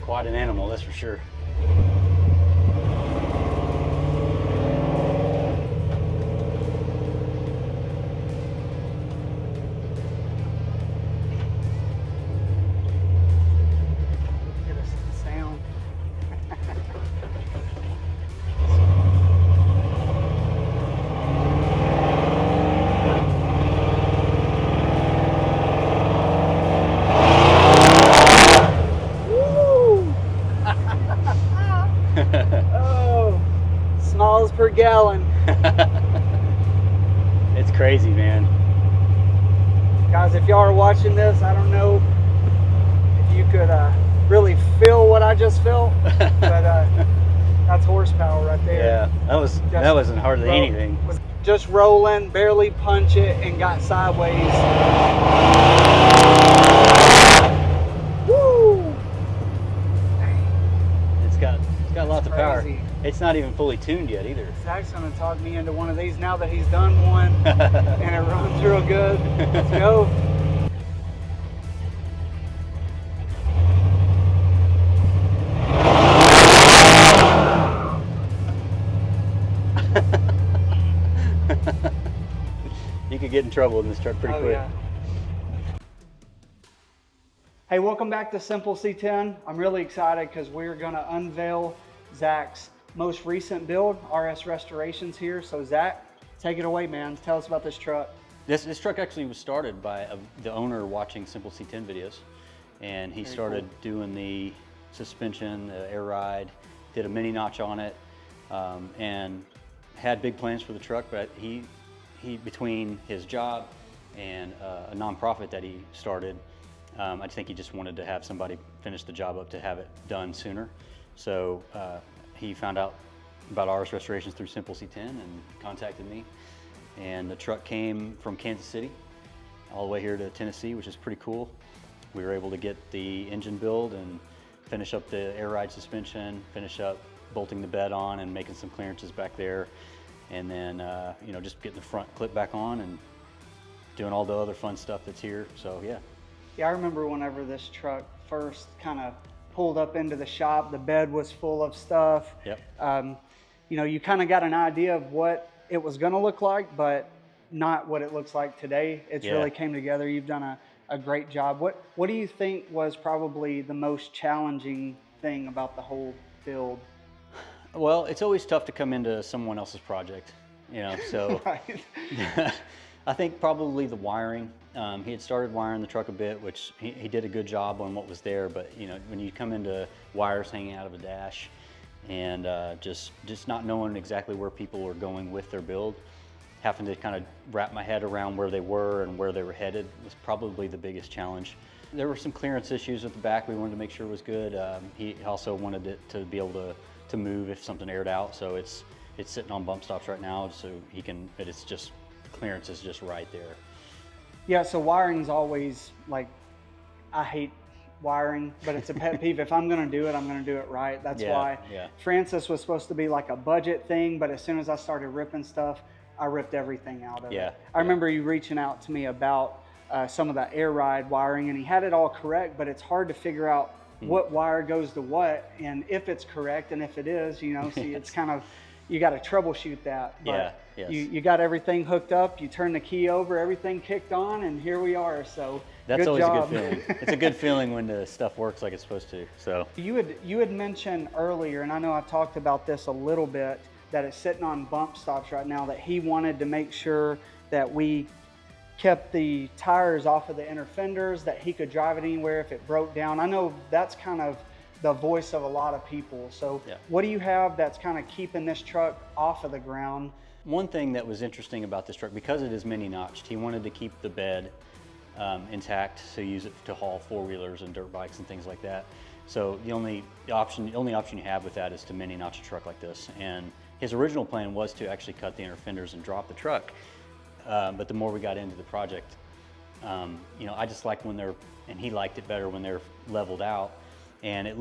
Quite an animal, that's for sure. Get us some sound. Oh, smiles per gallon. It's crazy, man. Guys, if y'all are watching this, I don't know if you could really feel what I just felt, but that's horsepower right there. Yeah, that wasn't hardly anything. Was just rolling, barely punch it, and got sideways. Woo! It's got lots of power. Crazy. It's not even fully tuned yet either. Zach's gonna talk me into one of these now that he's done one, and it runs real good. Let's go. You could get in trouble in this truck pretty quick. Yeah. Hey, welcome back to Simple C10. I'm really excited because we're gonna unveil Zach's most recent build, RS Restorations here. So Zach, take it away, man. Tell us about this truck. This truck actually was started by the owner watching Simple C10 videos, and he started doing the suspension, the air ride, did a mini notch on it, and had big plans for the truck. But he between his job and a nonprofit that he started, I think he just wanted to have somebody finish the job up to have it done sooner. So he found out about RS Restorations through Simple C10 and contacted me. And the truck came from Kansas City all the way here to Tennessee, which is pretty cool. We were able to get the engine build and finish up the air ride suspension, finish up bolting the bed on and making some clearances back there. And then, you know, just getting the front clip back on and doing all the other fun stuff that's here. So yeah. Yeah, I remember whenever this truck first kind of pulled up into the shop, the bed was full of stuff. Yep. You know, you kind of got an idea of what it was going to look like, but not what it looks like today. It's really came together. You've done a great job. What do you think was probably the most challenging thing about the whole build? Well, it's always tough to come into someone else's project, you know, so Right. I think probably the wiring. He had started wiring the truck a bit, which he did a good job on what was there, but you know, when you come into wires hanging out of a dash and just not knowing exactly where people were going with their build, having to kind of wrap my head around where they were and where they were headed was probably the biggest challenge. There were some clearance issues at the back we wanted to make sure was good. He also wanted it to be able to move if something aired out, so it's sitting on bump stops right now, so he can, but it's just, the clearance is just right there. Yeah, so wiring's always like, I hate wiring, but it's a pet peeve. If I'm gonna do it, I'm gonna do it right. That's why Francis was supposed to be like a budget thing, but as soon as I started ripping stuff, I ripped everything out of it. I remember you reaching out to me about some of that air ride wiring, and he had it all correct, but it's hard to figure out what wire goes to what, and if it's correct, and if it is, you know, see, it's kind of, you got to troubleshoot that. But you got everything hooked up, you turn the key over, everything kicked on, and here we are. So that's always job. a good feeling. It's a good feeling when the stuff works like it's supposed to. So you had mentioned earlier, and I know I've talked about this a little bit, that it's sitting on bump stops right now, that he wanted to make sure that we kept the tires off of the inner fenders, that he could drive it anywhere if it broke down. I know that's kind of the voice of a lot of people. So what do you have that's kind of keeping this truck off of the ground? One thing that was interesting about this truck, because it is mini notched, he wanted to keep the bed intact, so use it to haul four-wheelers and dirt bikes and things like that. So the only option you have with that is to mini notch a truck like this. And his original plan was to actually cut the inner fenders and drop the truck. But the more we got into the project, you know, I just like when they're, and he liked it better when they're leveled out. And it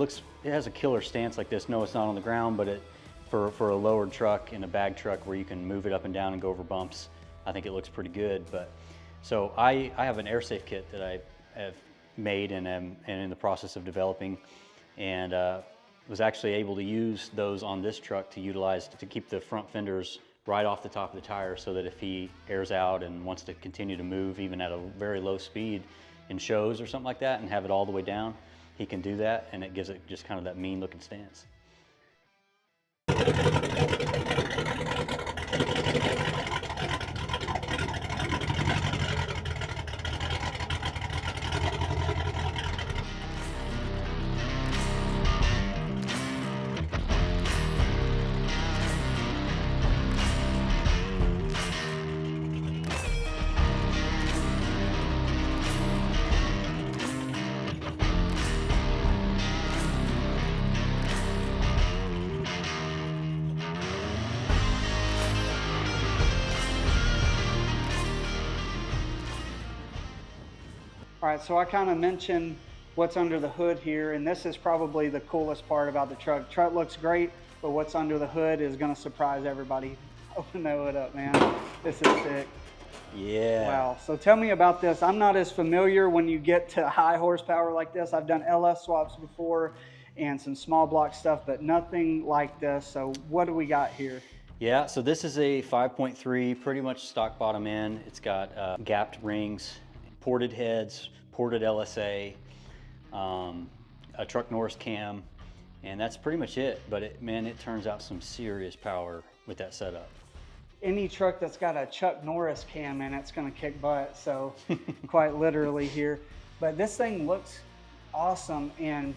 has a killer stance like this. No, it's not on the ground, but for a lowered truck and a bag truck where you can move it up and down and go over bumps, I think it looks pretty good. But so I have an air safe kit that I have made and am in the process of developing. and was actually able to use those on this truck to keep the front fenders right off the top of the tire, so that if he airs out and wants to continue to move even at a very low speed in shows or something like that and have it all the way down, he can do that, and it gives it just kind of that mean looking stance. All right, so I kind of mentioned what's under the hood here, and this is probably the coolest part about the truck. Truck looks great, but what's under the hood is gonna surprise everybody. Open that hood up, man. This is sick. Yeah. Wow, so tell me about this. I'm not as familiar when you get to high horsepower like this. I've done LS swaps before and some small block stuff, but nothing like this. So what do we got here? Yeah, so this is a 5.3, pretty much stock bottom end. It's got gapped rings, ported heads, ported LSA, a truck Norris cam, and that's pretty much it. But man, it turns out some serious power with that setup. Any truck that's got a Chuck Norris cam in it's gonna kick butt, so quite literally here. But this thing looks awesome. And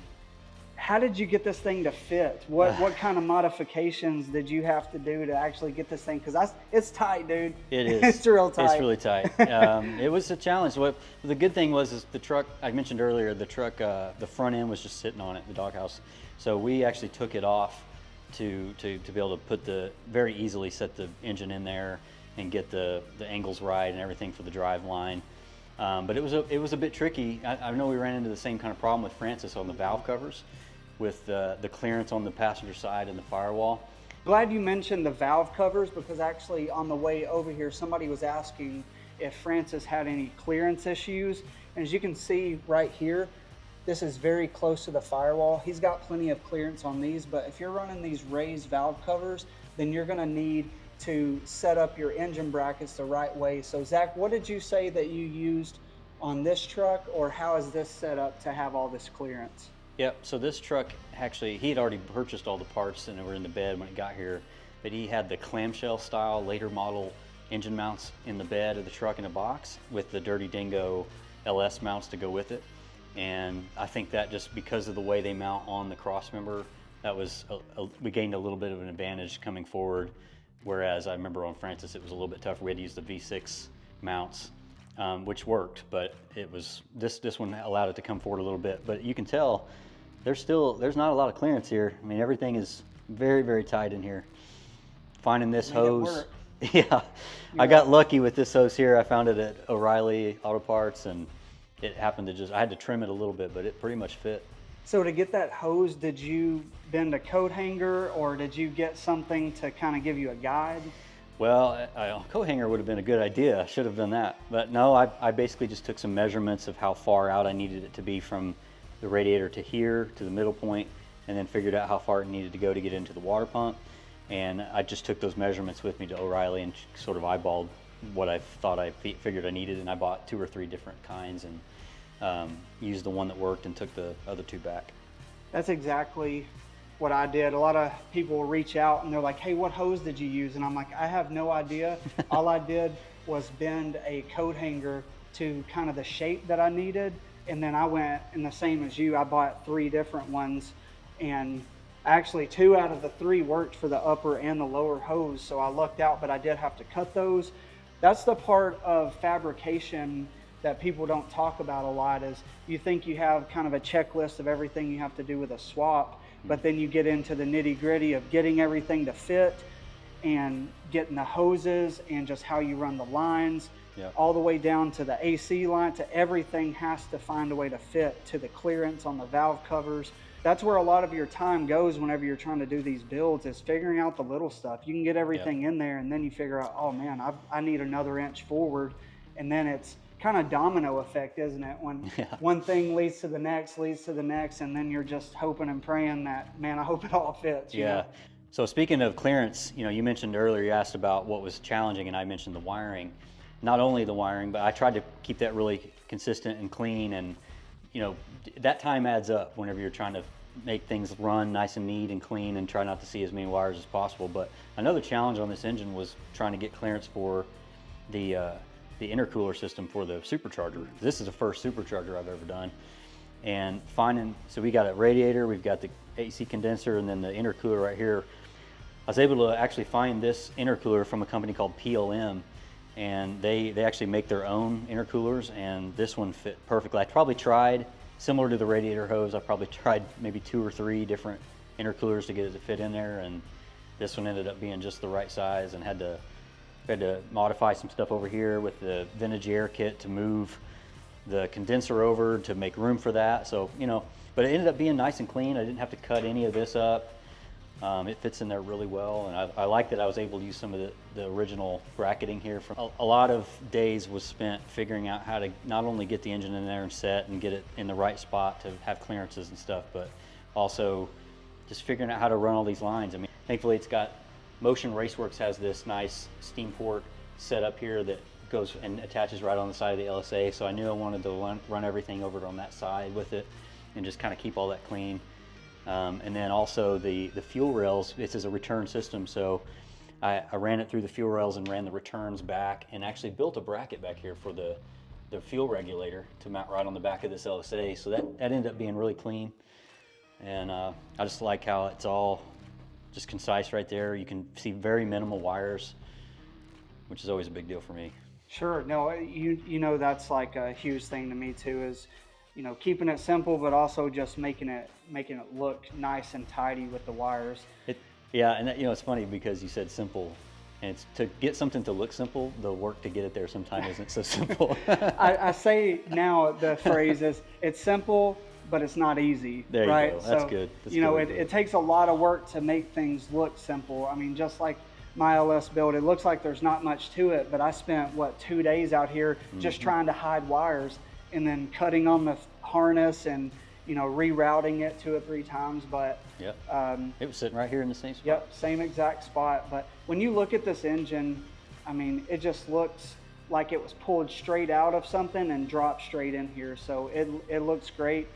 how did you get this thing to fit? What kind of modifications did you have to do to actually get this thing? Because it's tight, dude. It is. It's real tight. It's really tight. It was a challenge. What the good thing was is the truck, I mentioned earlier, the truck, the front end was just sitting on it, the doghouse. So we actually took it off to be able to very easily set the engine in there and get the angles right and everything for the drive line. But it was a bit tricky. I know we ran into the same kind of problem with Francis on the valve covers, with the clearance on the passenger side and the firewall. Glad you mentioned the valve covers, because actually on the way over here somebody was asking if Francis had any clearance issues. And as you can see right here, this is very close to the firewall. He's got plenty of clearance on these, but if you're running these raised valve covers, then you're gonna need to set up your engine brackets the right way. So Zach, what did you say that you used on this truck, or how is this set up to have all this clearance? Yep, so this truck, actually, he had already purchased all the parts and they were in the bed when it got here, but he had the clamshell style, later model engine mounts in the bed of the truck in a box with the Dirty Dingo LS mounts to go with it. And I think that just because of the way they mount on the cross member, that was, we gained a little bit of an advantage coming forward. Whereas I remember on Francis, it was a little bit tougher. We had to use the V6 mounts, which worked, but it was, this one allowed it to come forward a little bit. But you can tell there's not a lot of clearance here. I mean, everything is very, very tight in here. Finding this hose, yeah, I got lucky with this hose here. I found it at O'Reilly Auto Parts, and it happened to I had to trim it a little bit, but it pretty much fit. So to get that hose, did you bend a coat hanger, or did you get something to kind of give you a guide? Well, a coat hanger would have been a good idea. I should have done that. But no, I basically just took some measurements of how far out I needed it to be from the radiator to here, to the middle point, and then figured out how far it needed to go to get into the water pump. And I just took those measurements with me to O'Reilly and sort of eyeballed what I thought figured I needed, and I bought 2 or 3 different kinds and used the one that worked and took the other 2 back. That's exactly what I did. A lot of people will reach out and they're like, hey, what hose did you use? And I'm like, I have no idea. All I did was bend a coat hanger to kind of the shape that I needed. And then I went, and the same as you, I bought 3 different ones, and actually 2 out of the 3 worked for the upper and the lower hose. So I lucked out, but I did have to cut those. That's the part of fabrication that people don't talk about a lot. Is you think you have kind of a checklist of everything you have to do with a swap, but then you get into the nitty gritty of getting everything to fit and getting the hoses and just how you run the lines, all the way down to the AC line, to everything has to find a way to fit to the clearance on the valve covers. That's where a lot of your time goes whenever you're trying to do these builds, is figuring out the little stuff. You can get everything in there, and then you figure out, oh man, I need another inch forward. And then it's kind of domino effect, isn't it? When one thing leads to the next, and then you're just hoping and praying that, man, I hope it all fits. You know? So speaking of clearance, you know, you mentioned earlier, you asked about what was challenging, and I mentioned the wiring. Not only the wiring, but I tried to keep that really consistent and clean, and you know, that time adds up whenever you're trying to make things run nice and neat and clean and try not to see as many wires as possible. But another challenge on this engine was trying to get clearance for the intercooler system for the supercharger. This is the first supercharger I've ever done. And so we got a radiator, we've got the AC condenser, and then the intercooler right here. I was able to actually find this intercooler from a company called PLM, and they actually make their own intercoolers, and this one fit perfectly. I probably tried, similar to the radiator hose, I probably tried maybe 2 or 3 different intercoolers to get it to fit in there, and this one ended up being just the right size, and had to modify some stuff over here with the vintage air kit to move the condenser over to make room for that. So, you know, but it ended up being nice and clean. I didn't have to cut any of this up. It fits in there really well, and I like that I was able to use some of the original bracketing here. A lot of days was spent figuring out how to not only get the engine in there and set and get it in the right spot to have clearances and stuff, but also just figuring out how to run all these lines. I mean, thankfully it's got, Motion Raceworks has this nice steam port set up here that goes and attaches right on the side of the LSA, so I knew I wanted to run everything over on that side with it and just kind of keep all that clean. And then also the fuel rails, this is a return system, so I ran it through the fuel rails and ran the returns back, and actually built a bracket back here for the fuel regulator to mount right on the back of this LSA, so that ended up being really clean. And I just like how it's all just concise right there. You can see very minimal wires, which is always a big deal for me. Sure. No, you know, that's like a huge thing to me too, is, you know, keeping it simple, but also just making it look nice and tidy with the wires. Yeah, and that, you know, it's funny because you said simple, and it's to get something to look simple, the work to get it there sometimes isn't so simple. I say now the phrase is, it's simple, but it's not easy. There right? You go. That's good. That's you know, good. It takes a lot of work to make things look simple. I mean, just like my LS build, it looks like there's not much to it, but I spent 2 days out here just trying to hide wires, and then cutting on the harness and, you know, rerouting it 2 or 3 times. But yep. It was sitting right here in the same spot. Yep, same exact spot. But when you look at this engine, I mean, it just looks like it was pulled straight out of something and dropped straight in here. So it looks great.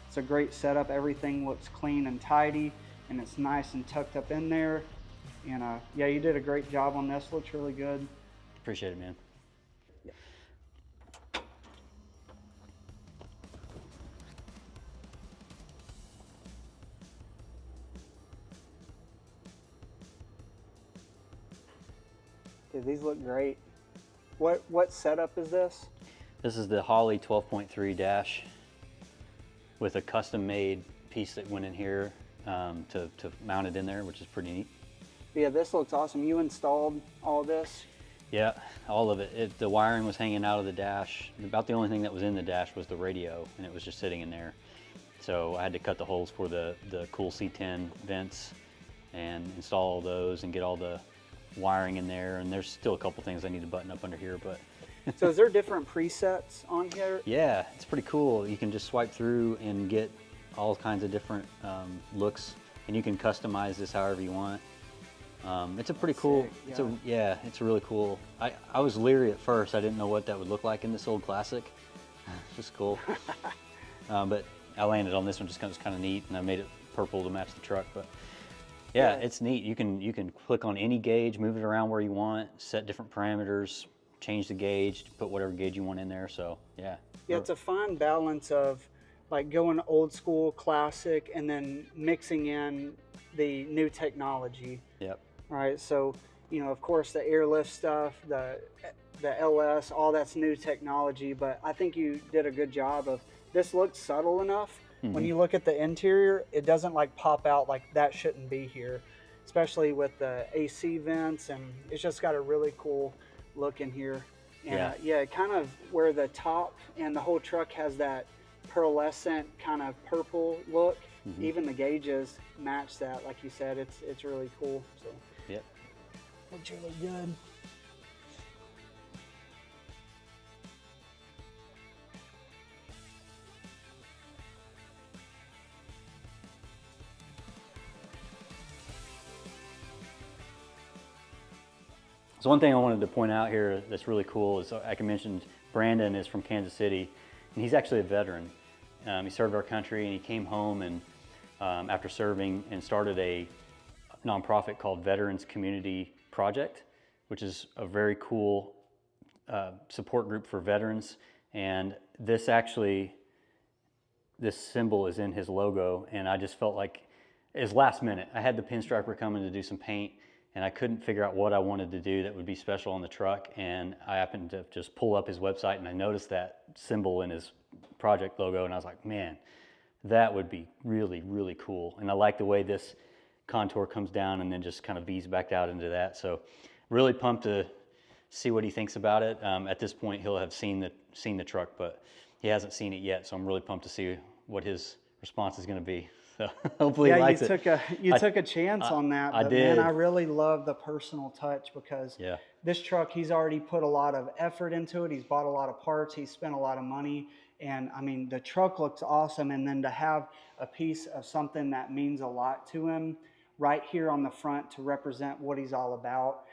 It's a great setup. Everything looks clean and tidy, and it's nice and tucked up in there. And yeah, you did a great job on this. Looks really good. Appreciate it, man. Dude, these look great. What setup is this? This is the Holley 12.3 dash with a custom-made piece that went in here to mount it in there, which is pretty neat. Yeah, this looks awesome. You installed all this? Yeah, all of it. The wiring was hanging out of the dash. About the only thing that was in the dash was the radio, and it was just sitting in there. So I had to cut the holes for the cool C10 vents and install all those and get all the wiring in there. And there's still a couple things I need to button up under here, but. So is there different presets on here? Yeah, it's pretty cool. You can just swipe through and get all kinds of different looks, and you can customize this however you want. It's a pretty cool, sick, yeah. It's really cool. I was leery at first. I didn't know what that would look like in this old classic. It's just cool. But I landed on this one just because it's kind of neat, and I made it purple to match the truck. But yeah, it's neat. You can click on any gauge, move it around where you want, set different parameters, change the gauge, put whatever gauge you want in there. So yeah. Yeah, it's a fine balance of like going old school classic and then mixing in the new technology. Yep. Right. So, you know, of course, the airlift stuff, the LS, all that's new technology. But I think you did a good job of, this looks subtle enough. Mm-hmm. When you look at the interior, it doesn't like pop out like that shouldn't be here, especially with the AC vents, and it's just got a really cool look in here. And yeah, kind of where the top and the whole truck has that pearlescent kind of purple look. Mm-hmm. Even the gauges match that, like you said. It's really cool. So yep, looks really good. So one thing I wanted to point out here that's really cool is I mentioned Brandon is from Kansas City, and he's actually a veteran. He served our country, and he came home and after serving and started a nonprofit called Veterans Community Project, which is a very cool support group for veterans. And this symbol is in his logo, and I just felt like it was last minute. I had the pinstriper come in to do some paint, and I couldn't figure out what I wanted to do that would be special on the truck, and I happened to just pull up his website, and I noticed that symbol in his project logo, and I was like, man, that would be really, really cool. And I like the way this contour comes down and then just kind of V's back out into that. So really pumped to see what he thinks about it. At this point, he'll have seen the truck, but he hasn't seen it yet, so I'm really pumped to see what his response is going to be. So hopefully he likes it. You took a chance on that. I but did. Man, I really love the personal touch because Yeah. this truck, he's already put a lot of effort into it. He's bought a lot of parts. He's spent a lot of money. And I mean, the truck looks awesome. And then to have a piece of something that means a lot to him right here on the front to represent what he's all about,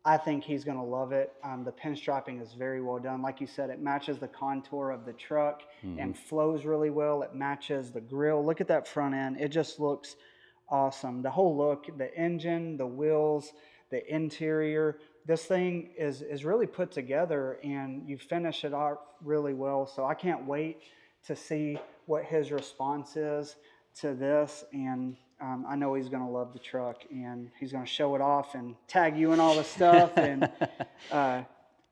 I think he's going to love it. The pinstriping is very well done. Like you said, it matches the contour of the truck and flows really well. It matches the grill. Look at that front end. It just looks awesome. The whole look, the engine, the wheels, the interior, this thing is really put together, and you finish it off really well. So I can't wait to see what his response is to this. And I know he's going to love the truck, and he's going to show it off and tag you and all the stuff. And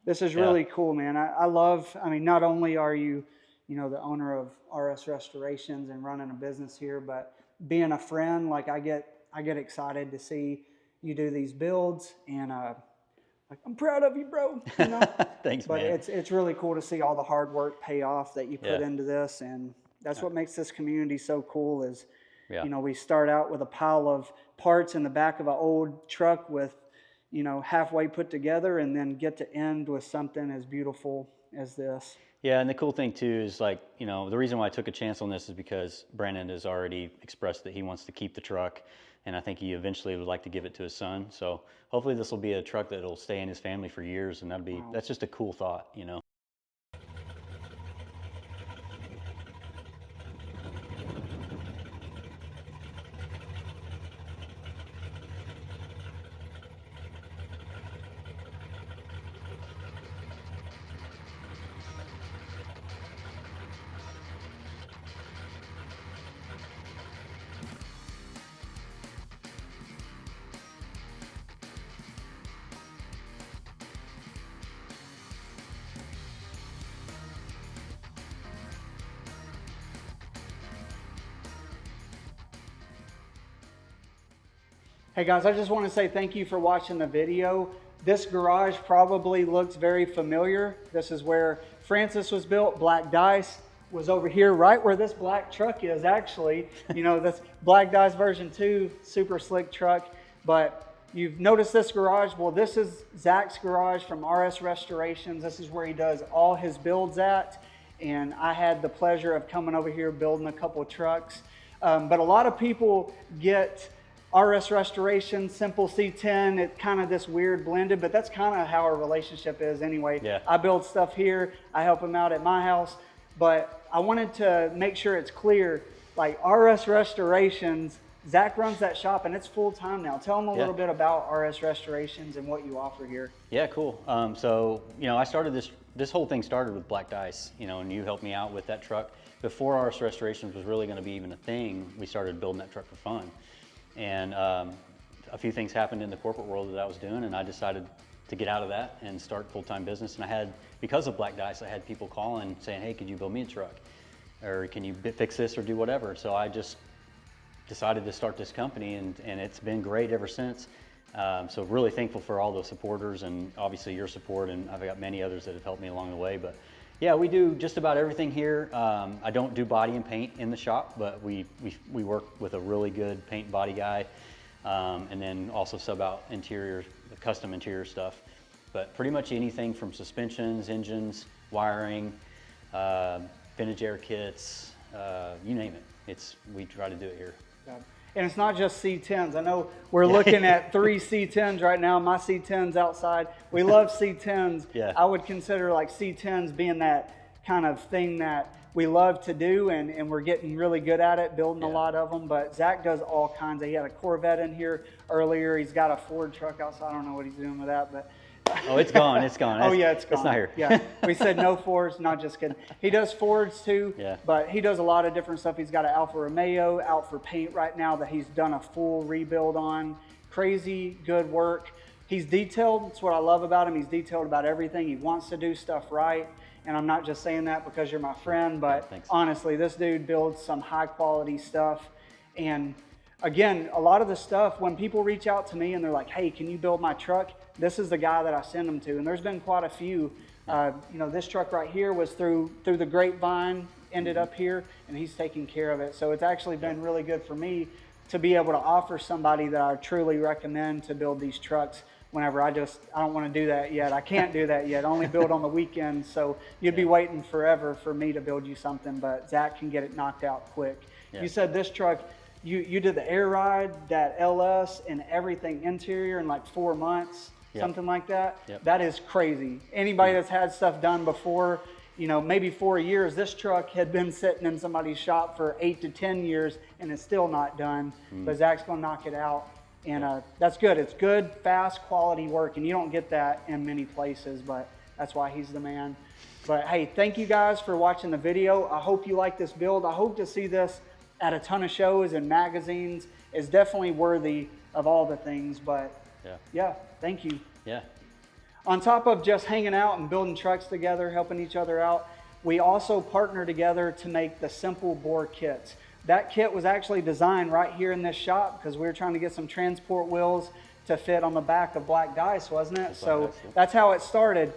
this is really cool, man. I mean, not only are you, the owner of RS Restorations and running a business here, but being a friend, like I get excited to see you do these builds, and like, I'm proud of you, bro. Thanks, but man. It's really cool to see all the hard work pay off that you put into this, and that's what makes this community so cool. Is we start out with a pile of parts in the back of an old truck with, halfway put together, and then get to end with something as beautiful as this. Yeah, and the cool thing too is the reason why I took a chance on this is because Brandon has already expressed that he wants to keep the truck, and I think he eventually would like to give it to his son. So hopefully this will be a truck that will stay in his family for years, and that's just a cool thought, Hey guys, I just want to say thank you for watching the video. This garage probably looks very familiar. This is where Francis was built. Black Dice was over here, right where this black truck is actually. This Black Dice version 2, super slick truck. But you've noticed this garage. Well, this is Zach's garage from RS Restorations. This is where he does all his builds at. And I had the pleasure of coming over here building a couple of trucks. But a lot of people get RS Restoration, Simple C10, it's kind of this weird blended, but that's kind of how our relationship is anyway. Yeah. I build stuff here, I help him out at my house, but I wanted to make sure it's clear, like RS Restorations, Zach runs that shop and it's full time now. Tell him a little bit about RS Restorations and what you offer here. Yeah, cool. So, I started this whole thing started with Black Dice, and you helped me out with that truck. Before RS Restorations was really going to be even a thing, we started building that truck for fun. And a few things happened in the corporate world that I was doing, and I decided to get out of that and start full-time business. And because of Black Dice, I had people calling saying, hey, could you build me a truck? Or can you fix this or do whatever? So I just decided to start this company, and it's been great ever since. So really thankful for all the supporters and obviously your support, and I've got many others that have helped me along the way. But yeah, we do just about everything here. I don't do body and paint in the shop, but we work with a really good paint and body guy, and then also sub out interior, custom interior stuff. But pretty much anything from suspensions, engines, wiring, vintage air kits, you name it. We try to do it here. And it's not just C10s. I know we're looking at 3 C10s right now. My C10's outside. We love C10s. Yeah. I would consider like C10s being that kind of thing that we love to do, and we're getting really good at it, building a lot of them. But Zach does all kinds of, he had a Corvette in here earlier. He's got a Ford truck outside. I don't know what he's doing with that, but. Oh, it's gone. It's gone. Oh yeah, it's gone. It's not here. Yeah, we said no Fords. Not just kidding. He does Fords too. Yeah. But he does a lot of different stuff. He's got an Alfa Romeo out for paint right now that he's done a full rebuild on. Crazy good work. He's detailed. That's what I love about him. He's detailed about everything. He wants to do stuff right. And I'm not just saying that because you're my friend, but honestly, this dude builds some high quality stuff. And again, a lot of the stuff, when people reach out to me and they're like, hey, can you build my truck? This is the guy that I send them to. And there's been quite a few. You know, this truck right here was through the grapevine, ended up here, and he's taking care of it. So it's actually been really good for me to be able to offer somebody that I truly recommend to build these trucks whenever I don't want to do that yet. I can't do that yet. I only build on the weekends. So you'd be waiting forever for me to build you something, but Zach can get it knocked out quick. Yeah. You said this truck, you did the air ride, that LS, and everything interior in like 4 months. Something like that. That is crazy. Anybody that's had stuff done before, you know, maybe 4 years, this truck had been sitting in somebody's shop for 8 to 10 years and it's still not done. But Zach's gonna knock it out, and that's good. It's good, fast, quality work, and you don't get that in many places, but that's why he's the man. But hey, thank you guys for watching the video. I hope you like this build. I hope to see this at a ton of shows and magazines. It's definitely worthy of all the things, but yeah, thank you. Yeah. On top of just hanging out and building trucks together, helping each other out, we also partner together to make the simple bore kits. That kit was actually designed right here in this shop because we were trying to get some transport wheels to fit on the back of Black Dice, wasn't it? So that's how it started.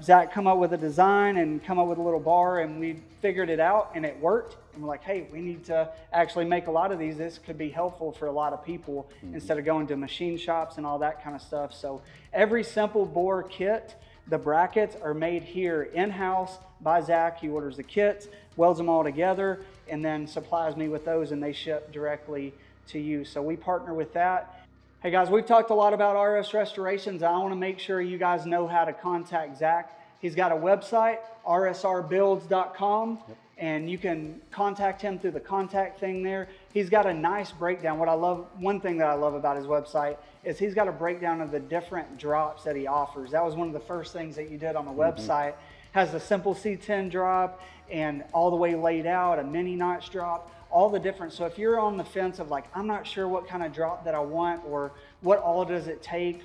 Zach come up with a design and come up with a little bar, and we figured it out and it worked. And we're like, hey, we need to actually make a lot of these. This could be helpful for a lot of people instead of going to machine shops and all that kind of stuff. So every simple bore kit, the brackets are made here in-house by Zach. He orders the kits, welds them all together, and then supplies me with those, and they ship directly to you. So we partner with that. Hey guys, we've talked a lot about RS Restorations. I want to make sure you guys know how to contact Zach. He's got a website, rsrbuilds.com, and you can contact him through the contact thing there. He's got a nice breakdown. One thing that I love about his website is he's got a breakdown of the different drops that he offers. That was one of the first things that you did on the website. Has the simple C10 drop and all the way laid out, a mini notch drop, all the different. So if you're on the fence of like, I'm not sure what kind of drop that I want, or what all does it take,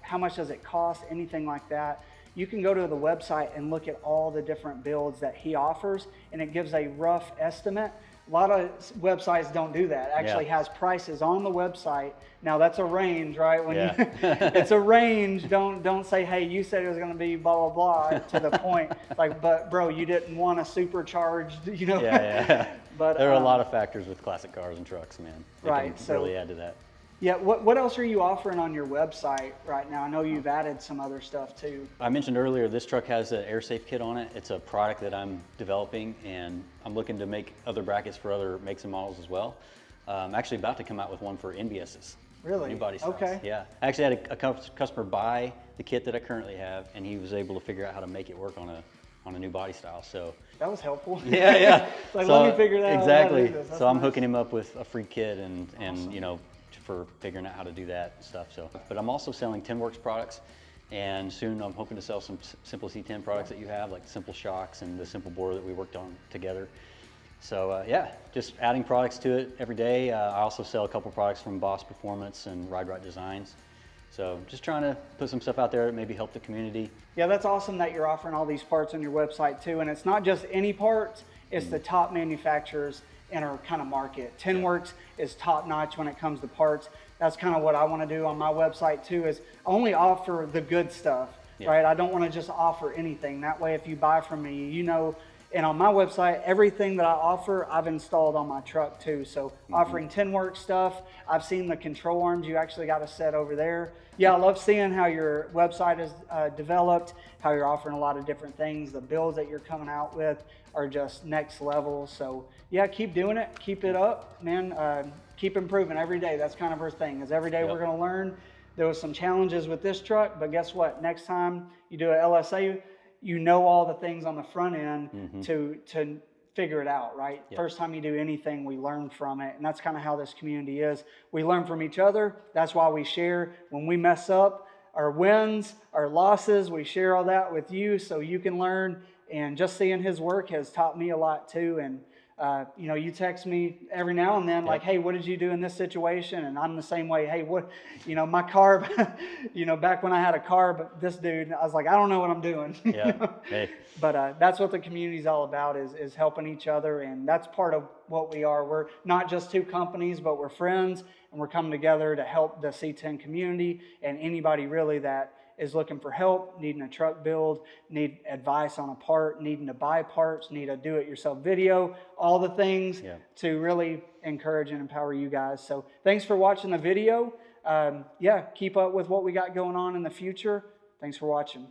how much does it cost, anything like that, you can go to the website and look at all the different builds that he offers, and it gives a rough estimate. A lot of websites don't do that. It actually has prices on the website. Now that's a range, right? It's a range. Don't say, hey, you said it was going to be blah blah blah to the point. Like, but bro, you didn't want a supercharged, you know. But there are a lot of factors with classic cars and trucks, man. It can really add to that. Yeah, what else are you offering on your website right now? I know you've added some other stuff too. I mentioned earlier, this truck has an air safe kit on it. It's a product that I'm developing, and I'm looking to make other brackets for other makes and models as well. I'm actually about to come out with one for NBS's. Really? New body styles. Okay. Yeah. I actually had a customer buy the kit that I currently have, and he was able to figure out how to make it work on a new body style. So that was helpful. Yeah. Like, so, let me figure that out. Exactly. So I'm hooking him up with a free kit and awesome. You know, for figuring out how to do that and stuff. So, but I'm also selling TinWorks products, and soon I'm hoping to sell some Simple C10 products that you have, like Simple Shocks and the Simple Bore that we worked on together. So yeah, just adding products to it every day. I also sell a couple products from Boss Performance and Ride Right Designs. So just trying to put some stuff out there that maybe help the community. Yeah, that's awesome that you're offering all these parts on your website too. And it's not just any parts, it's the top manufacturers in our kind of market. TinWorks is top notch when it comes to parts. That's kind of what I want to do on my website too, is only offer the good stuff, right? I don't want to just offer anything. That way, if you buy from me, you know And on my website, everything that I offer, I've installed on my truck too. So offering tin work stuff, I've seen the control arms you actually got to set over there. Yeah, I love seeing how your website is developed, how you're offering a lot of different things. The builds that you're coming out with are just next level. So yeah, keep doing it. Keep it up, man. Keep improving every day. That's kind of our thing, is every day we're going to learn. There was some challenges with this truck, but guess what? Next time you do a LSA, you know all the things on the front end to figure it out, right? Yep. First time you do anything, we learn from it. And that's kind of how this community is. We learn from each other. That's why we share. When we mess up, our wins, our losses, we share all that with you so you can learn. And just seeing his work has taught me a lot too. And you know, you text me every now and then, like, hey, what did you do in this situation? And I'm the same way. Hey, what, you know, my carb, you know, back when I had a carb, this dude, I was like, I don't know what I'm doing. Yeah. Hey. But that's what the community is all about, is helping each other. And that's part of what we are. We're not just two companies, but we're friends, and we're coming together to help the C10 community and anybody really that is looking for help, needing a truck build, need advice on a part, needing to buy parts, need a do-it-yourself video, all the things to really encourage and empower you guys. So thanks for watching the video. Yeah, keep up with what we got going on in the future. Thanks for watching.